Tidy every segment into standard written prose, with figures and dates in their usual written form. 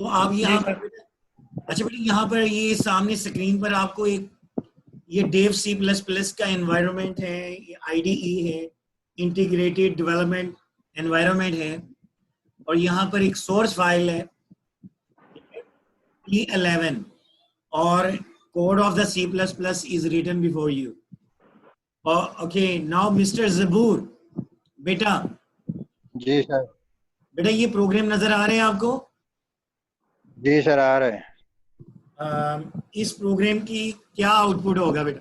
तो आप यहाँ पर, अच्छा बेटा यहाँ पर ये सामने स्क्रीन पर आपको एक ये डेव सी प्लस प्लस का एनवायरनमेंट है, ये आईडीई है, इंटीग्रेटेड डेवलपमेंट एनवायरनमेंट है, और यहाँ पर एक सोर्स फाइल है E11 और code of the C plus plus is written before you. Okay now mister Jaboor बेटा, जी सर। बेटा ये प्रोग्राम नजर आ रहे हैं आपको? जी सर आ रहे हैं। इस प्रोग्राम की क्या आउटपुट होगा बेटा?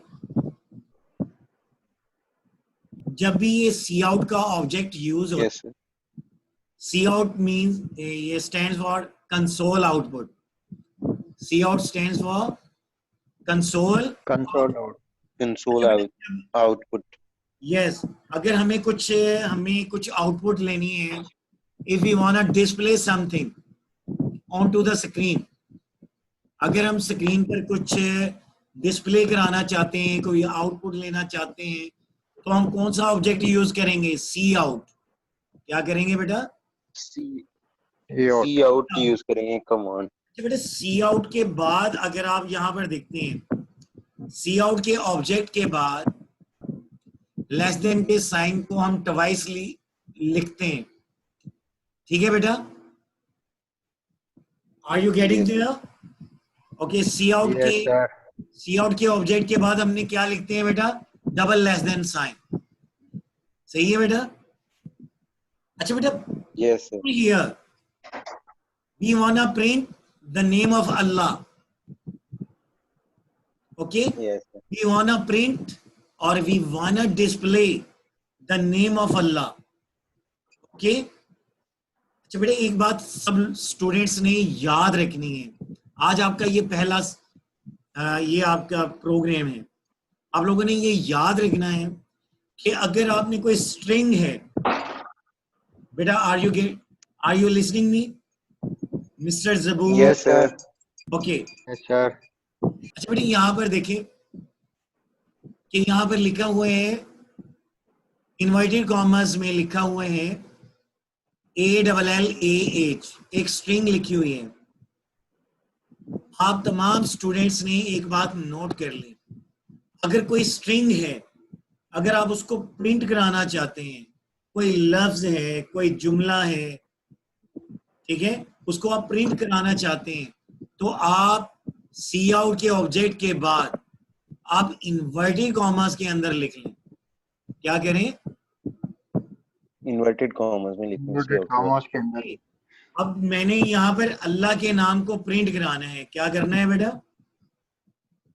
जब भी ये सी आउट का ऑब्जेक्ट यूज हो, yes sir. Cout means ये stands for console output. Cout stands for console console output. Yes. अगर हमें कुछ आउटपुट लेनी है, if we want to display something on to the screen, अगर हम स्क्रीन पर कुछ डिस्प्ले कराना चाहते हैं, कोई आउटपुट लेना चाहते हैं, तो हम कौन सा ऑब्जेक्ट यूज करेंगे? सी आउट। क्या करेंगे बेटा? C out यूज करेंगे कमांड। बेटा सी आउट के बाद अगर आप यहाँ पर देखते हैं, सी आउट के ऑब्जेक्ट के बाद लेस देन के साइन को हम ट्वाइस लिखते हैं। ठीक है बेटा? Are you getting there? Okay, cout के ऑब्जेक्ट के बाद हमने क्या लिखते हैं बेटा? Double less than sign. सही है बेटा? अच्छा बेटा, yes sir. here we wanna print the name of Allah. Okay, yes sir. we wanna print or we wanna display the name of Allah. Okay, अच्छा बेटा एक बात सब स्टूडेंट्स ने याद रखनी है। आज आपका ये पहला ये आपका प्रोग्राम है, आप लोगों ने ये याद रखना है कि अगर आपने कोई स्ट्रिंग है बेटा, are you listening me mister Jaboor? Yes sir. Okay yes sir. अच्छा बेटा यहाँ पर देखें कि यहाँ पर लिखा हुआ है, इन्वर्टेड कॉमर्स में लिखा हुआ है ALLAH, एक स्ट्रिंग लिखी हुई है। आप तमाम स्टूडेंट्स ने एक बात नोट कर ली, अगर कोई स्ट्रिंग है, अगर आप उसको प्रिंट कराना चाहते हैं, कोई लफ्ज है, कोई जुमला है, ठीक है, उसको आप प्रिंट कराना चाहते हैं, तो आप सी आउट के ऑब्जेक्ट के बाद आप इन्वर्टेड कॉमर्स के अंदर लिख लें। क्या करें? इन्वर्टेड कॉमर्स में लिखना। अब मैंने यहाँ पर अल्लाह के नाम को प्रिंट कराना है, क्या करना है बेटा?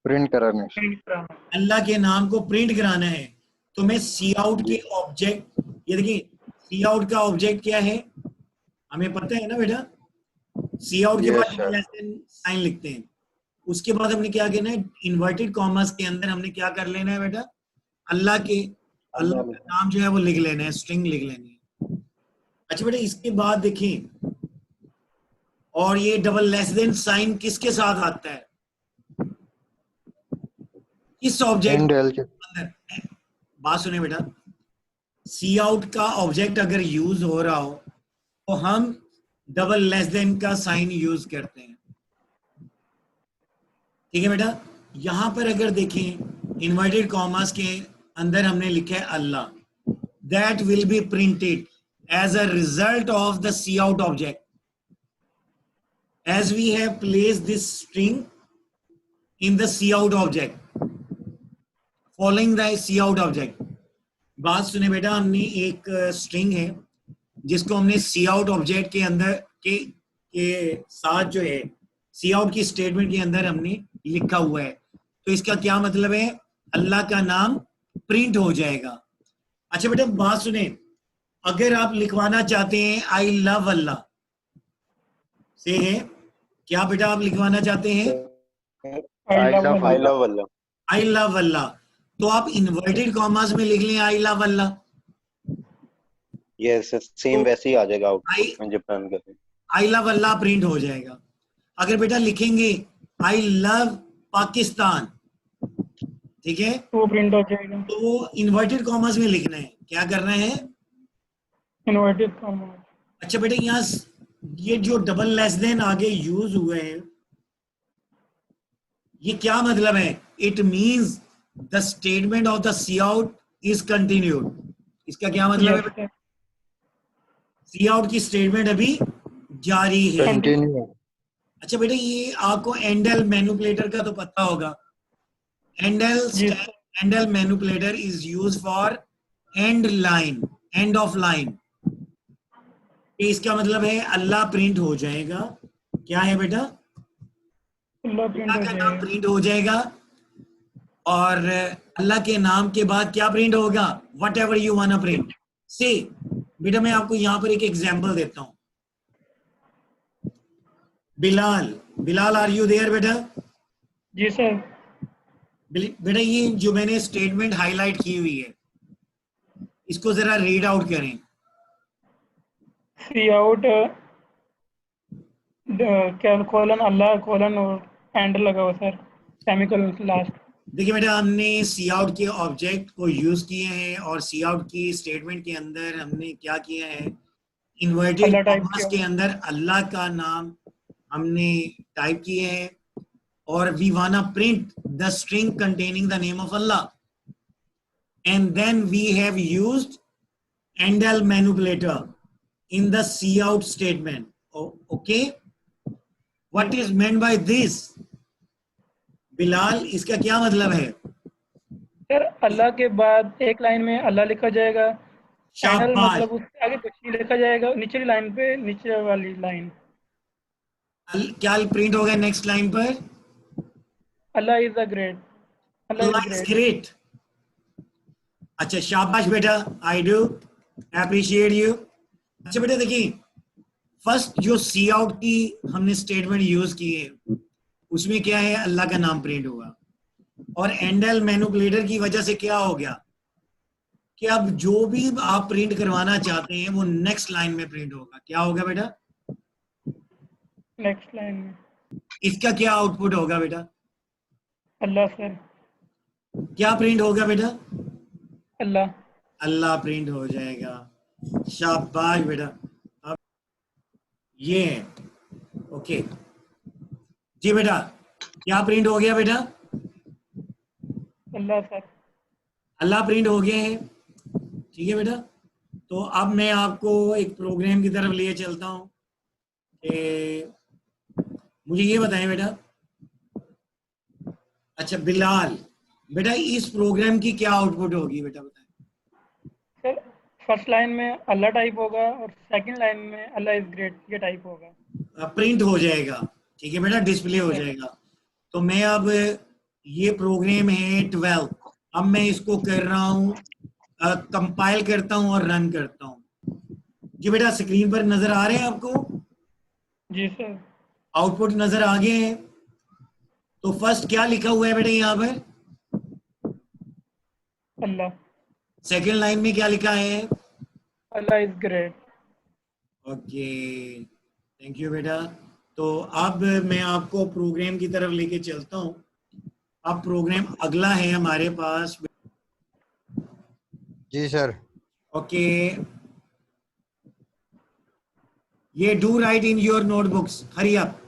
प्रिंट कराना है। अल्लाह के नाम को प्रिंट कराना है, तो मैं सी आउट के ऑब्जेक्ट, ये देखिए सी आउट का ऑब्जेक्ट क्या है हमें पता है ना बेटा? सी आउट के बाद साइन लिखते हैं, उसके बाद हमने क्या करना है? इन्वर्टेड कॉमर्स के अंदर हमने क्या कर लेना है बेटा? अल्लाह का नाम जो है वो लिख लेना है, स्ट्रिंग लिख लेनी है। अच्छा बेटा इसके बाद देखिए, और ये डबल लेस देन साइन किसके साथ आता है? किस ऑब्जेक्ट के अंदर? बात सुने बेटा, सी आउट का ऑब्जेक्ट अगर यूज हो रहा हो तो हम डबल लेस देन का साइन यूज करते हैं। ठीक है बेटा? यहां पर अगर देखें इन्वर्टेड कॉमर्स के अंदर हमने लिखा है Allah, that will be printed as a result of the cout object as we have placed this string in the cout object following the cout object। बात सुने बेटा, हमने एक स्ट्रिंग है जिसको हमने cout ऑब्जेक्ट के अंदर के साथ जो है cout की स्टेटमेंट के अंदर हमने लिखा हुआ है, तो इसका क्या मतलब है? अल्लाह का नाम प्रिंट हो जाएगा। अच्छा बेटा बात सुने, अगर आप लिखवाना चाहते हैं आई लव अल्लाह से है, क्या बेटा आप लिखवाना चाहते हैं? आई लव अल्लाह, तो आप इन्वर्टेड कॉमर्स में लिख लें I love Allah. Yes same वैसे ही आ जाएगा आउटपुट में जब रन करें, आई लव अल्लाह प्रिंट हो जाएगा। अगर बेटा लिखेंगे आई लव पाकिस्तान, ठीक है, वो प्रिंट हो जाएगा। तो वो इन्वर्टेड कॉमर्स में लिखना है। क्या करना है? Inverted commas. अच्छा बेटा यहाँ ये जो डबल लेस देन आगे यूज हुए हैं, ये क्या मतलब है? It means the statement of the cout is continued. इसका क्या मतलब है? Yes, sir. सी आउट की स्टेटमेंट अभी जारी है। कंटिन्यू। अच्छा बेटा, ये आपको एंडल मैनिपुलेटर का तो पता होगा। Yes, sir. Endl manipulator is use for end line, end of line. इसका मतलब है अल्लाह प्रिंट हो जाएगा। क्या है बेटा? अल्लाह प्रिंट अल्लाह हो का नाम जाएगा। प्रिंट हो जाएगा, और अल्लाह के नाम के बाद क्या प्रिंट होगा? What ever you want print. से बेटा मैं आपको यहाँ पर एक एग्जांपल देता हूँ। Bilal, Bilal are you there बेटा? जी सर। बेटा ये जो मैंने स्टेटमेंट हाईलाइट की हुई है, इसको जरा रीड आउट करें। सी आउट क्या कॉलन अल्लाह कॉलन और एंड लगा हुआ सर, सेमीकोलन लास्ट। देखिए बेटा, हमने सी आउट के ऑब्जेक्ट को यूज किए हैं, और सी आउट की स्टेटमेंट के अंदर हमने क्या किया है? इन्वर्टेड अल्लाह टाइप कॉमास किया के अंदर अल्लाह का नाम हमने टाइप किए हैं, और we want print the string containing the name of Allah, and then we have used endl manipulator in the C out statement. Okay, what is meant by this? Bilal, इसका क्या मतलब है? सर अल्लाह के बाद एक लाइन में अल्लाह लिखा जाएगा, एंडल शाबाश। मतलब उसके आगे कुछ नहीं लिखा जाएगा, निचली लाइन पे नीचे वाली लाइन क्या प्रिंट होगा नेक्स्ट लाइन पर? Allah is the great, Allah Allah is is great. Great. अच्छा शाबाश बेटा, आई डू अप्रिशिएट यू। अच्छा बेटा देखिए, फर्स्ट जो सी आउट की हमने स्टेटमेंट यूज की है, उसमें क्या है? अल्लाह का नाम प्रिंट होगा, और एंडल मैनिपुलेटर की वजह से क्या हो गया कि अब जो भी आप प्रिंट करवाना चाहते हैं वो नेक्स्ट लाइन में प्रिंट होगा। क्या होगा बेटा? नेक्स्ट लाइन में इसका क्या आउटपुट होगा बेटा? अल्लाह सर, क्या प्रिंट होगा बेटा? अल्लाह। अल्लाह प्रिंट हो जाएगा। शाबाश बेटा। अब ये है, ओके जी बेटा, क्या प्रिंट हो गया बेटा? अल्लाह सर। अल्लाह प्रिंट हो गए हैं। ठीक है बेटा, तो अब मैं आपको एक प्रोग्राम की तरफ लिए चलता हूँ कि मुझे ये बताएं बेटा। अच्छा बिलाल बेटा, इस प्रोग्राम की क्या आउटपुट होगी बेटा, बताएं। सर फर्स्ट लाइन में अल्लाह टाइप होगा और सेकंड लाइन में अल्लाह इज ग्रेट ये टाइप होगा। प्रिंट हो जाएगा। ठीक है बेटा, डिस्प्ले हो जाएगा। तो मैं अब, ये प्रोग्राम है 12, अब मैं इसको कर रहा हूँ, कंपाइल करता हूँ और रन करता हूँ। जी बेटा, स्क्रीन पर नजर आ रहे हैं आपको? जी सर। आउटपुट नजर आ गए हैं। तो फर्स्ट क्या लिखा हुआ है बेटा यहाँ पर? अल्लाह। सेकेंड लाइन में क्या लिखा है? Allah is great. Okay, thank you बेटा। तो अब मैं आपको प्रोग्राम की तरफ लेके चलता हूँ। अब प्रोग्राम अगला है हमारे पास। जी सर। ओके, ये do right in your notebooks, hurry up.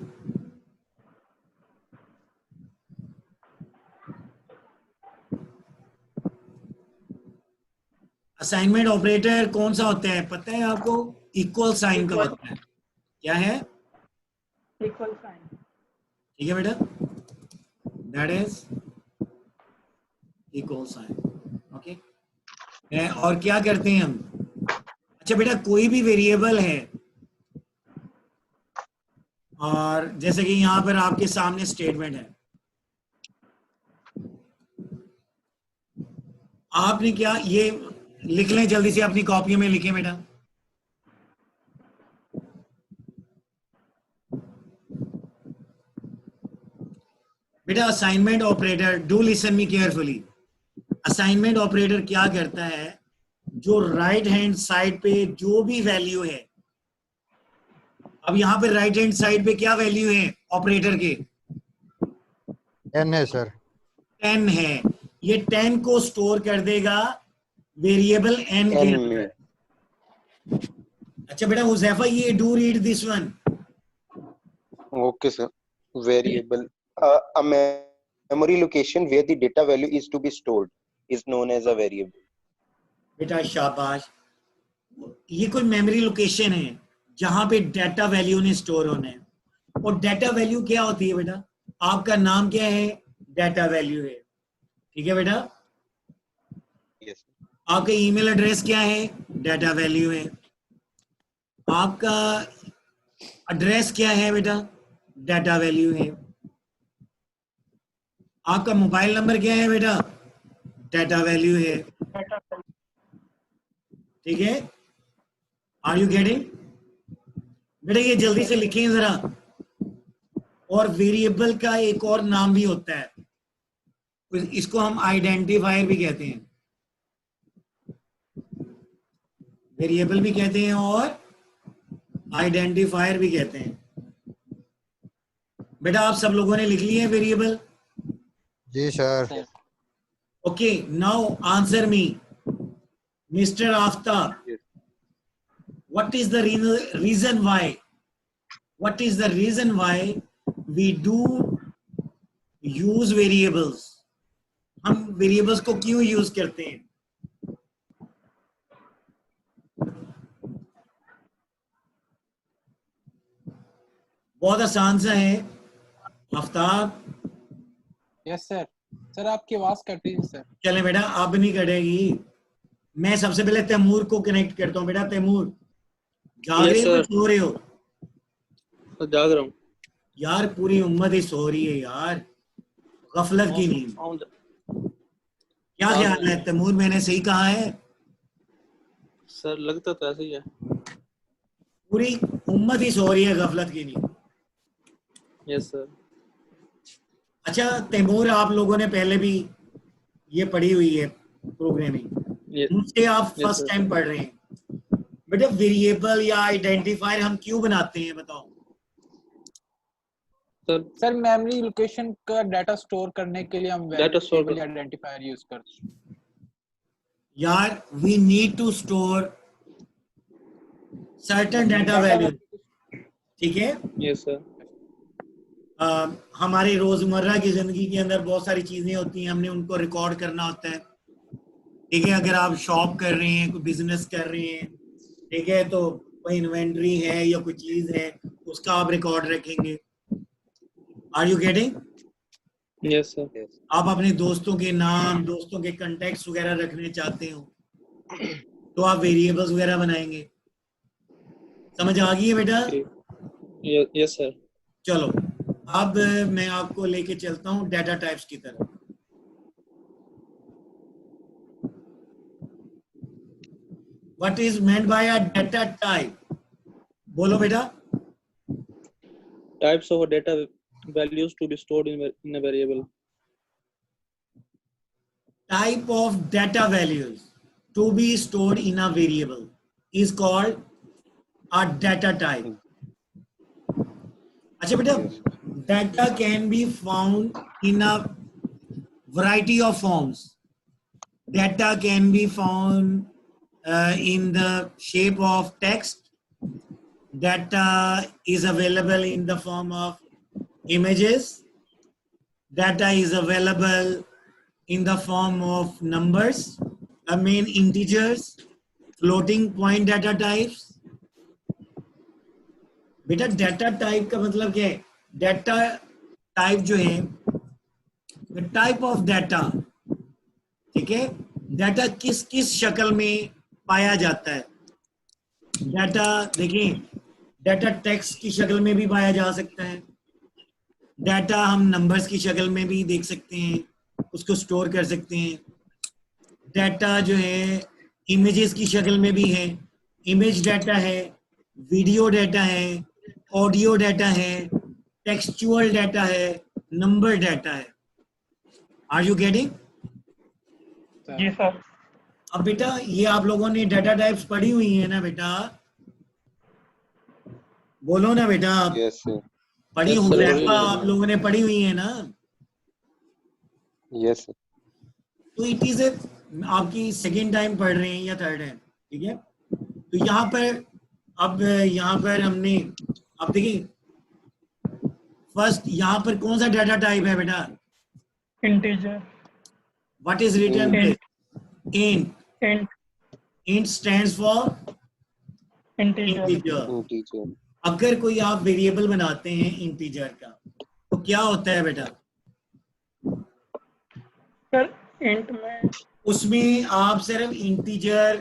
Assignment operator कौन सा होता है पता है आपको? इक्वल साइन का होता है। क्या है? Equal sign. ठीक है बेटा, that is equal sign. Okay, और क्या करते हैं हम? अच्छा बेटा, कोई भी वेरिएबल है, और जैसे कि यहां पर आपके सामने स्टेटमेंट है, आपने क्या, ये लिख लें जल्दी से अपनी कॉपी में, लिखें बेटा। बेटा assignment operator, do listen me carefully. Assignment operator क्या करता है? जो राइट हैंड साइड पे जो भी वैल्यू है, अब यहां पे राइट हैंड साइड पे क्या वैल्यू है ऑपरेटर के? 10 है सर। 10 है। ये 10 को स्टोर कर देगा वेरिएबल n के अंदर। अच्छा बेटा हुजैफा, ये do read this one. Okay, sir. Variable. A memory location where the data value is to be stored is known as a variable. बेटा शाबाश. ये कोई मेमोरी लोकेशन है जहां पे डाटा वैल्यू ने स्टोर होना है. और डाटा वैल्यू क्या होती है बेटा? आपका नाम क्या है? डाटा वैल्यू है. ठीक है बेटा. Yes. आपका ईमेल एड्रेस क्या है? डाटा वैल्यू है. आपका एड्रेस क्या है बेटा? डाटा वैल्यू है. आपका मोबाइल नंबर क्या है बेटा? डाटा वैल्यू है. ठीक है. Are you getting? बेटा ये जल्दी से लिखें जरा. और वेरिएबल का एक और नाम भी होता है, इसको हम आइडेंटिफायर भी कहते हैं. वेरिएबल भी कहते हैं और आइडेंटिफायर भी कहते हैं. बेटा आप सब लोगों ने लिख लिए हैं वेरिएबल? जी सर. Okay, now answer me mister Aftab. Yes. What is the reason why? What is the reason why we do use variables? हम variables को क्यों यूज करते हैं? बहुत आसान सा है. आफ्ताब. Yes sir. सर आपकी आवाज कट रही है सर. चले बेटा, अब नहीं कटेगी. मैं सबसे पहले तैमूर को कनेक्ट करता हूँ. बेटा तैमूर, जाग रहे हो? सो रहे हो? जाग रहा हूँ यार. पूरी उम्मत ही सो रही है यार. गफलत की नींद. क्या ख्याल है तैमूर, मैंने सही कहा है? सर लगता तो ऐसे ही है. पूरी उम्मत ही सो रही है गफलत की नींद. Yes sir. अच्छा तैमूर, आप लोगों ने पहले भी ये पढ़ी हुई है प्रोग्रामिंग, मुझसे आप फर्स्ट टाइम पढ़ रहे हैं. बेटा वेरिएबल या आइडेंटिफायर हम क्यों बनाते हैं बताओ? सर मेमोरी लोकेशन का डाटा स्टोर करने के लिए हम वेरिएबल आइडेंटिफायर यूज करते हैं. यार we need to store certain data value. ठीक है. Yes sir. हमारे रोजमर्रा की जिंदगी के अंदर बहुत सारी चीजें होती हैं, हमने उनको रिकॉर्ड करना होता है. ठीक है. अगर आप शॉप कर रहे हैं, कोई बिजनेस कर रहे हैं, ठीक है, तो कोई इन्वेंट्री है या कोई चीज है, उसका आप रिकॉर्ड रखेंगे. Are you getting? Yes sir. आप अपने दोस्तों के नाम, दोस्तों के कॉन्टेक्ट्स वगैरह रखने चाहते हो तो आप वेरिएबल्स वगैरह बनाएंगे. समझ आ गई है बेटा? Yes sir. चलो अब मैं आपको लेके चलता हूँ डाटा टाइप्स की तरफ. What is meant by a data type? बोलो बेटा. Types of data values to be stored in a variable. Type of data values to be stored in a variable is called a data type. अच्छा बेटा, data can be found in a variety of forms. Data can be found in the shape of text. Data is available in the form of images. Data is available in the form of numbers, integers, floating point data types. बेटा data type का मतलब क्या है? Data type जो है, type of data. ठीक है. Data किस किस शक्ल में पाया जाता है? डाटा देखिए, डाटा टेक्स्ट की शक्ल में भी पाया जा सकता है. डाटा हम नंबर्स की शक्ल में भी देख सकते हैं, उसको स्टोर कर सकते हैं. डाटा जो है इमेजेस की शक्ल में भी है. इमेज डाटा है, वीडियो डाटा है, ऑडियो डाटा है, टेक्सचुअल डाटा है, नंबर डाटा है. Are you getting? जी सर. अब बेटा ये आप लोगों ने डाटा टाइप्स पढ़ी हुई है ना बेटा? बोलो ना बेटा. Yes, sir. पढ़ी हुई आप लोगों ने पढ़ी हुई है ना? Yes, sir. तो इट इज आपकी सेकेंड टाइम पढ़ रहे हैं या थर्ड टाइम? ठीक है. तो यहाँ पर अब यहाँ पर हमने, अब देखिए फर्स्ट यहाँ पर कौन सा डाटा टाइप है बेटा? integer, what is written int, int? int, int stands for integer. integer. integer. अगर कोई आप वेरिएबल बनाते हैं इंटीजर का तो क्या होता है बेटा? सर int में उसमें आप सिर्फ इंटीजर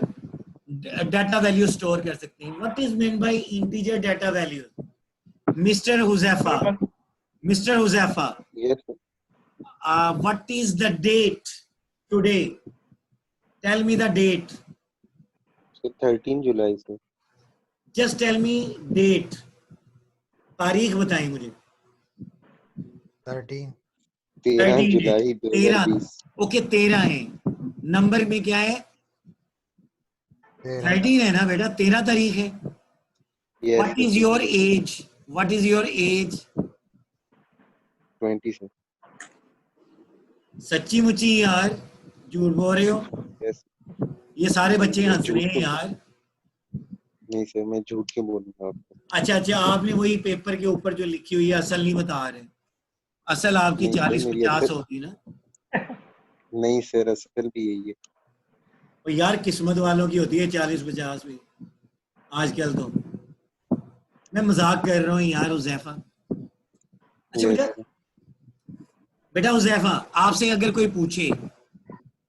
डाटा वैल्यू स्टोर कर सकते हैं. What is mean by integer data value? Mister Huzaifa, mister Huzaifa, Yes, sir. what is the date today? Tell me the date. So 13 July, sir. Just tell me date. तारीख बताएं मुझे. 13 13 13 जुलाई 2020. Okay 13 है. Number में क्या है? 13 13 है ना बेटा, 13 तारीख है. Yes, What is your age? What is your age? 20, sir. सच्ची मुच्ची यार झूठ बोल रहे हो. Yes. ये सारे बच्चे हंस रहे हैं यार. नहीं सर, मैं झूठ क्यों बोलूंगा आपको? अच्छा, आपने वही पेपर के ऊपर जो लिखी हुई है असल नहीं बता रहे. असल आपकी नहीं, 40-50 मेरी होगी ना. नहीं सर, असल भी यही है. और यार किस्मत वालों की होती है 40-50 भी आजकल तो. मैं मजाक कर रहा हूँ यार हुजैफा. अच्छा Yes, बेटा, sir. बेटा हुजैफा, आपसे अगर कोई पूछे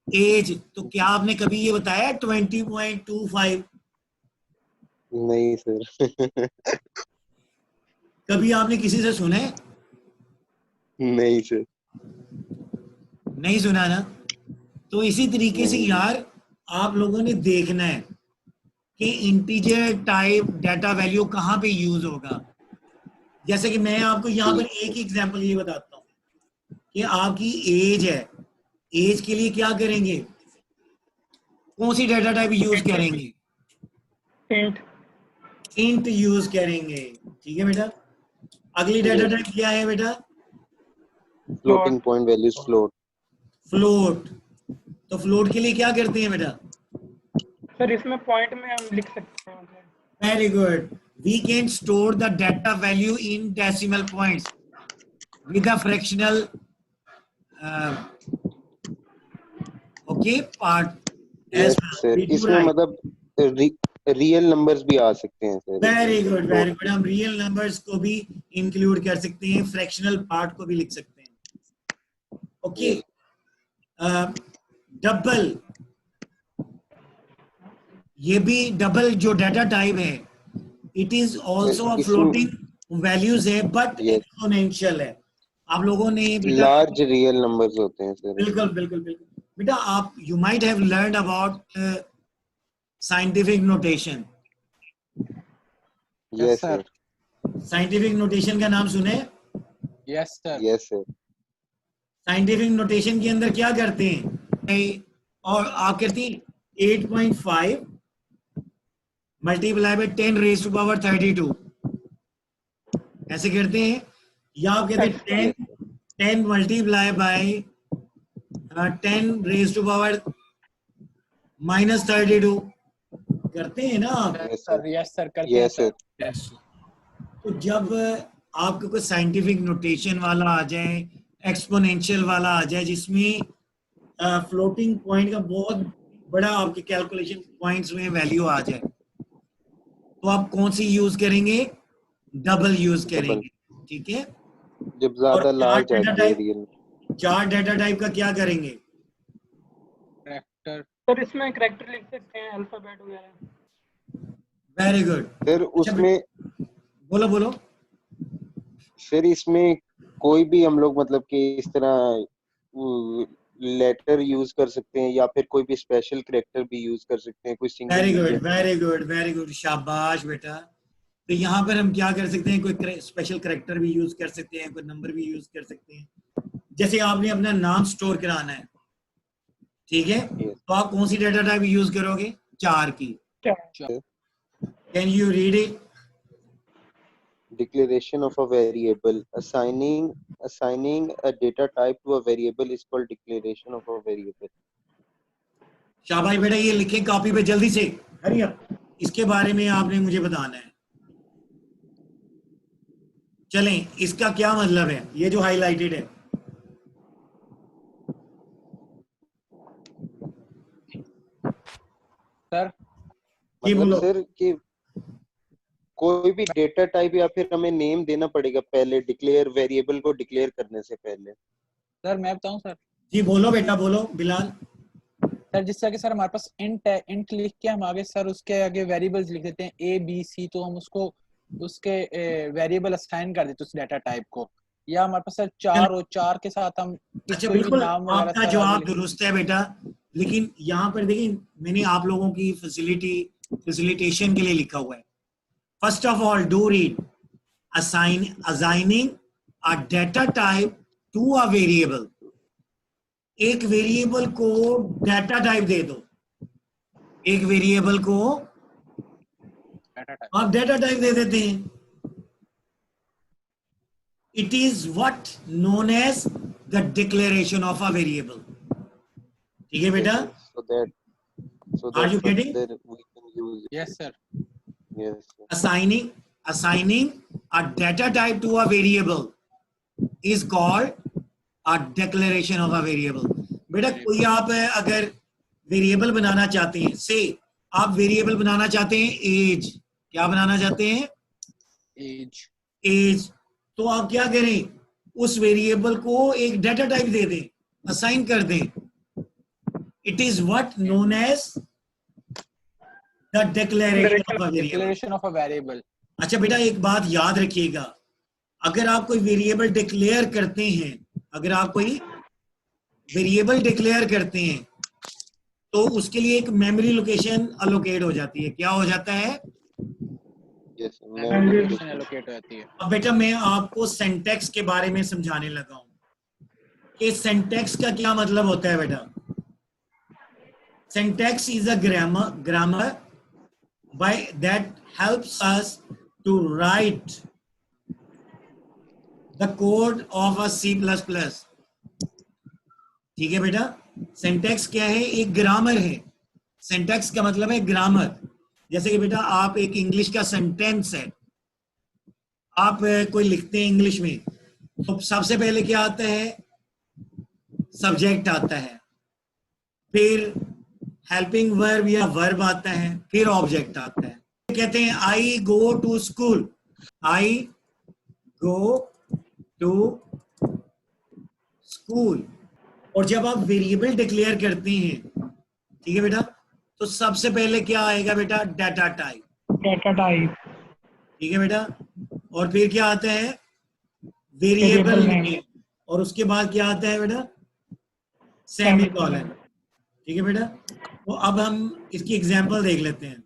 एज तो क्या आपने कभी ये बताया 20.25? नहीं सर. कभी आपने किसी से सुना है? नहीं सर. नहीं सुना ना. तो इसी तरीके से नहीं. यार आप लोगों ने देखना है कि इंटीजर टाइप डाटा वैल्यू कहाँ पे यूज होगा. जैसे कि मैं आपको यहाँ पर एक एग्जांपल ये बताता हूँ कि आपकी एज है, एज के लिए क्या करेंगे? कौन सी डाटा टाइप यूज करेंगे? int, इंट यूज करेंगे. ठीक है बेटा. अगली डाटा टाइप क्या है बेटा? Floating point values float. Float. तो फ्लोट के लिए क्या करते हैं बेटा? सर इसमें पॉइंट में हम लिख सकते हैं मतलब. Very good. We can store the data value in decimal points with a fractional okay part Yes as well. sir. We do इसमें right. मतलब रियल नंबर्स भी आ सकते हैं sir. Very good, very good. हम रियल नंबर्स को भी include कर सकते हैं, फ्रैक्शनल पार्ट को भी लिख सकते हैं. ओके. डबल, ये भी डबल जो डाटा टाइप है, it is also a floating values है बट Yes. एक्सपोनेंशियल है. आप लोगों ने बेटा लार्ज रियल नंबर्स होते हैं सर. बिल्कुल बिल्कुल बिल्कुल बेटा, आप you might have learned about scientific notation. Yes sir. sir. Scientific notation का नाम सुने? Yes, sir. Yes sir. Scientific notation के अंदर क्या करते हैं? और आप करती हैं 8.5 multiply by 10 raise to power 32, ऐसे करते हैं. या आप कहते हैं 10 multiply by 10 raise to power -32 करते हैं ना आप. Yes Sir, sir. yes, sir. करते हैं Yes sir. तो जब आपको कोई साइंटिफिक नोटेशन वाला आ जाए, एक्सपोनेंशियल वाला आ जाए, जिसमें फ्लोटिंग पॉइंट का बहुत बड़ा आपके कैलकुलेशन पॉइंट्स में वैल्यू आ जाए, तो आप कौन सी यूज करेंगे? डबल यूज करेंगे. ठीक है. जब ज्यादा और लार्ज चार आती है रियल. डाटा टाइप का क्या करेंगे? Character. सर इसमें कैरेक्टर लिख सकते हैं, अल्फाबेट वगैरह. Very good. सर उसमें बोलो बोलो. फिर इसमें कोई भी हम लोग मतलब कि इस तरह लेटर यूज कर सकते हैं या फिर कोई भी स्पेशल कैरेक्टर भी यूज कर सकते हैं. कोई single very good very good very good, शाबाश बेटा. तो यहाँ पर हम क्या कर सकते हैं? कोई स्पेशल कैरेक्टर भी यूज कर सकते हैं, कोई नंबर भी यूज कर सकते हैं. जैसे आपने अपना नाम स्टोर कराना है, ठीक है, तो आप कौन सी डाटा टाइप यूज करोगे? 4 की. Can you read it? declaration of a variable. Assigning a data type to a variable is called declaration of a variable. शाबाश बेटा, ये लिखें कॉपी पे जल्दी से. Hurry up. इसके बारे में आपने मुझे बताना है। चलें, इसका क्या मतलब है ये जो हाईलाइटेड है? सर जी मतलब बोलो। सर कि कोई भी डेटा टाइप या फिर हमें नेम देना पड़ेगा पहले, डिक्लेयर वेरिएबल को डिक्लेयर करने से पहले? सर मैं बताऊं सर? जी बोलो बेटा, बोलो बिलाल। सर जिस तरह के सर हमारे पास इंट है, इंट लिख के हम आगे सर उसके आगे वेरिएबल्स लिख देते हैं ए बी सी, तो हम उसको उसके वेरिएबल असाइन कर देते हैं उस डाटा टाइप को। या हमारे पास सर चार और चार के साथ हम अच्छा कोई भी बिल्कुल, नाम वगैरह आपका सर आगे जवाब लिख। दुरुस्त है बेटा, लेकिन यहाँ पर देखिए मैंने आप लोगों की फैसिलिटेशन के लिए लिखा हुआ है। First of all do read assigning a data type to a variable। एक वेरिएबल को डाटा टाइप दे दो, एक वेरिएबल को डाटा टाइप। आप डाटा टाइप दे देते हैं। It is what known as the declaration of a variable. ठीक है बेटा? So Are that you getting? further we can use it. Yes sir. Yes, sir. Assigning a data type to a variable is called a declaration of a variable। बेटा कोई आप अगर variable बनाना चाहते हैं, से आप वेरिएबल बनाना चाहते हैं एज, क्या बनाना चाहते हैं? एज। तो आप क्या करें, उस वेरिएबल को एक डाटा टाइप दे दें, असाइन कर दें। It is what known as the declaration of a variable. अच्छा बेटा एक बात याद रखिएगा, अगर आप कोई वेरिएबल डिक्लेयर करते हैं, अगर आप कोई वेरिएबल डिक्लेयर करते हैं तो उसके लिए एक मेमोरी लोकेशन अलोकेट हो जाती है। क्या हो जाता है? Yes, sir. Memory Memory location location. Allocate होती है। अब बेटा मैं आपको सिंटैक्स के बारे में समझाने लगा हूं कि सिंटैक्स का क्या मतलब होता है बेटा। Syntax is a grammar by that helps us to write the code of a C++। ठीक है बेटा? सिंटैक्स क्या है? एक ग्रामर है। सिंटैक्स का मतलब है ग्रामर। जैसे कि बेटा आप एक इंग्लिश का सेंटेंस है, आप कोई लिखते हैं इंग्लिश में, तो सबसे पहले क्या आता है? सब्जेक्ट आता है, फिर हेल्पिंग वर्ब या वर्ब आता है, फिर ऑब्जेक्ट आता है। कहते हैं I go to school, I go to school. और जब आप वेरिएबल डिक्लेयर करते हैं, ठीक है बेटा, तो सबसे पहले क्या आएगा बेटा? Data type. Data type. ठीक है बेटा? और फिर क्या आता है? Variable name. और उसके बाद क्या आता है बेटा? सेमीकोलन। ठीक है बेटा? तो अब हम इसकी एग्जांपल देख लेते हैं।